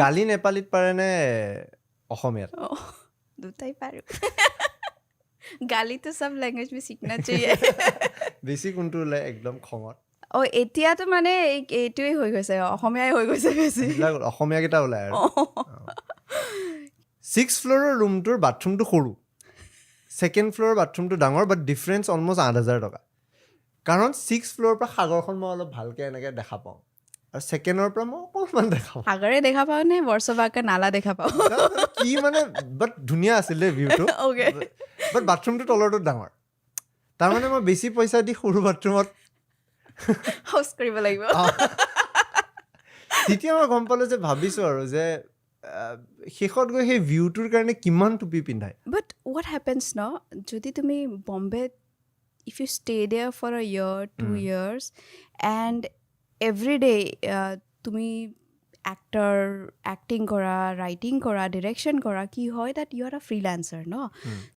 গালি নেপালীত পাৰে নে অসমীয়াত দুটাই পাৰোঁ গালি তো সব ল্যাঙ্গুয়েজ में सीखना चाहिए বেছি কোনটো ওলাই একদম খঙত এতিয়াতো মানে এইটোৱেই হৈ গৈছে অসমীয়াই হৈ গৈছে বেছি সেইবিলাক অসমীয়াকেইটা ওলাই আৰু 6th ফ্ল'ৰৰ ৰুমটোৰ বাথৰুমটো সৰু 2nd ফ্ল'ৰৰ বাথৰুমটো ডাঙৰ বাট ডিফাৰেঞ্চ অলমষ্ট 8,000 টকা কাৰণ 6th ফ্ল'ৰৰ পৰা সাগৰখন মই অলপ ভালকৈ এনেকৈ দেখা পাওঁ আৰু 2ndৰ পৰা মই অকণমান দেখা পাওঁ সাগৰে দেখা পাওঁ নে বৰ্ষবাকা নালা দেখা পাওঁ কি মানে বাট ধুনীয়া আছিল দেই ভিউটো Okay. বাট বাথৰুমটো তলৰটোত ডাঙৰ তাৰমানে মই বেছি পইচা দি সৰু বাথৰুমত হাউচ কৰিব লাগিব তেতিয়া মই গম পালোঁ যে ভাবিছোঁ আৰু যে শেষত গৈ সেই ভিউটোৰ কাৰণে কিমান টুপি পিন্ধায় বাট হোৱাট হেপেন্স ন যদি তুমি Bombay if you stay there for a year 2 years and every day তুমি এক্টিং কৰা ৰাইটিং কৰা ডিৰেকশ্যন কৰা কি হয় that you are a freelancer no